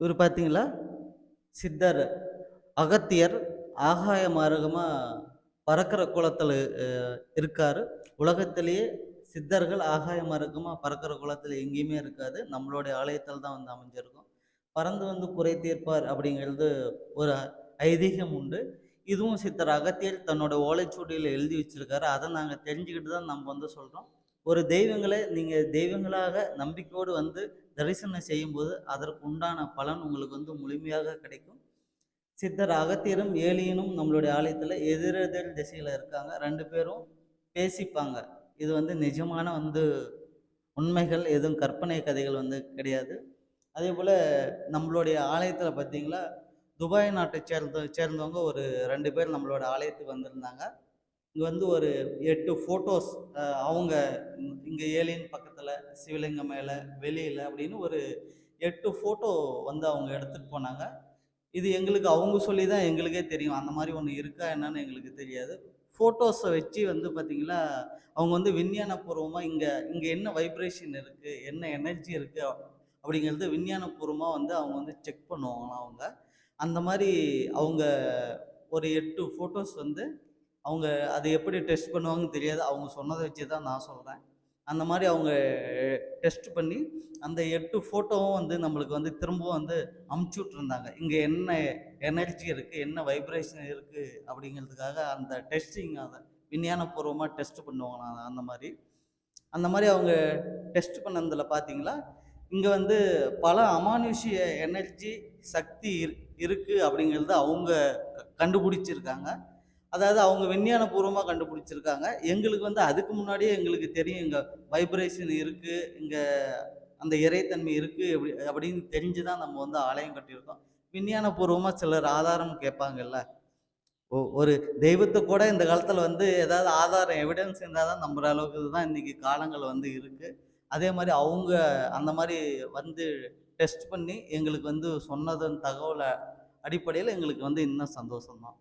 இவர் பார்த்தீங்களா, சித்தர் அகத்தியர் ஆகாய மார்க்கமா பறக்கிற குலத்துல இருக்காரு. உலகத்திலேயே சித்தர்கள் ஆகாய மார்க்கமா பறக்கிற குலத்துல எங்கேயுமே இருக்காது. நம்மளுடைய ஆலயத்துல தான் வந்து அமைஞ்சிருக்கும். பறந்து வந்து குறை தீர்ப்பார் அப்படிங்கிறது ஒரு ஐதீகம் உண்டு. இதுவும் சித்தர் அகத்தியர் தன்னோட ஓலைச்சுவடியில எழுதி வச்சிருக்காரு. அத நாங்க தெரிஞ்சுக்கிட்டு தான் நம்ம வந்து சொல்றோம். ஒரு தெய்வங்கள நீங்க தெய்வங்களாக நம்பிக்கையோடு வந்து தரிசனம் செய்யும்போது, அதற்கு உண்டான பலன் உங்களுக்கு வந்து முழுமையாக கிடைக்கும். சித்தர் அகத்தியரும், ஏலியனும் நம்மளுடைய ஆலயத்துல எதிரெதிர் திசையில இருக்காங்க. 2 பேரும் பேசிப்பாங்க. இது வந்து நிஜமான வந்து உண்மைகள், எதுவும் கற்பனை கதைகள் வந்து கிடையாது. அதேபோல நம்மளுடைய ஆலயத்துல பார்த்தீங்களா, துபாய் நாட்டை சேர்ந்தவங்க ஒரு 2 பேர் நம்மளோட ஆலயத்துக்கு வந்திருந்தாங்க. இங்க வந்து ஒரு 8 ஃபோட்டோஸ் அவங்க இங்க ஏலியன் பக்கத்துல, சிவலிங்கம் மேல, வெளியில அப்படின்னு ஒரு 8 ஃபோட்டோ வந்து அவங்க எடுத்துட்டு போனாங்க. இது எங்களுக்கு அவங்க சொல்லி தான் எங்களுக்கே தெரியும். அந்த மாரி ஒண்ணு இருக்கா என்னன்னு எங்களுக்கு தெரியாது. ஃபோட்டோஸ வச்சு வந்து பார்த்தீங்கன்னா, அவங்க வந்து விஞ்ஞானபூர்வமா இங்க இங்க என்ன வைப்ரேஷன் இருக்கு, என்ன எனர்ஜி இருக்கு அப்படிங்கிறது விஞ்ஞானபூர்வமா வந்து அவங்க வந்து செக் பண்ணுவாங்களாம் அவங்க. அந்த மாரி அவங்க ஒரு 8 ஃபோட்டோஸ் வந்து அவங்க அது எப்படி டெஸ்ட் பண்ணுவாங்கன்னு தெரியாது. அவங்க சொன்னத வச்சு தான் நான் சொல்றேன். அந்த மாரி அவங்க டெஸ்ட் பண்ணி, அந்த 8 ஃபோட்டோவும் வந்து நம்மளுக்கு வந்து திரும்பவும் வந்து அனுப்பிச்சு விட்டுருந்தாங்க. இங்க என்ன எனர்ஜி இருக்கு, என்ன வைப்ரேஷன் இருக்கு அப்படிங்கிறதுக்காக அந்த டெஸ்டிங் அத விஞ்ஞானபூர்வமா டெஸ்ட் பண்ணுவாங்களாம் அந்த மாரி. அந்த மாரி அவங்க டெஸ்ட் பண்ணதுல பார்த்தீங்களா, இங்க வந்து பல அமானுஷ்ய எனர்ஜி, சக்தி இருக்கு அப்படிங்கிறத அவங்க கண்டுபிடிச்சிருக்காங்க. அதாவது அவங்க விஞ்ஞானபூர்வமா கண்டுபிடிச்சிருக்காங்க. எங்களுக்கு வந்து அதுக்கு முன்னாடியே எங்களுக்கு தெரியும். இங்க வைப்ரேஷன் இருக்கு. இங்க அந்த இறைத்தன்மை இருக்கு அப்படின்னு தெரிஞ்சு தான் நம்ம வந்து ஆலயம் கட்டியிருக்கோம். விஞ்ஞானபூர்வமா சிலர் ஆதாரம் கேட்பாங்கல்ல. ஒரு தெய்வத்த கூட இந்த காலத்துல வந்து ஏதாவது ஆதாரம் எவிடன்ஸ் இருந்தா தான் நம்புற அளவுக்கு தான் இன்னைக்கு காலங்கள் வந்து இருக்கு. அதே மாரி அவங்க அந்த மாரி வந்து டெஸ்ட் பண்ணி எங்களுக்கு வந்து சொன்னதன் தகவல அடிப்படையில எங்களுக்கு வந்து இன்னும் சந்தோஷம் தான்.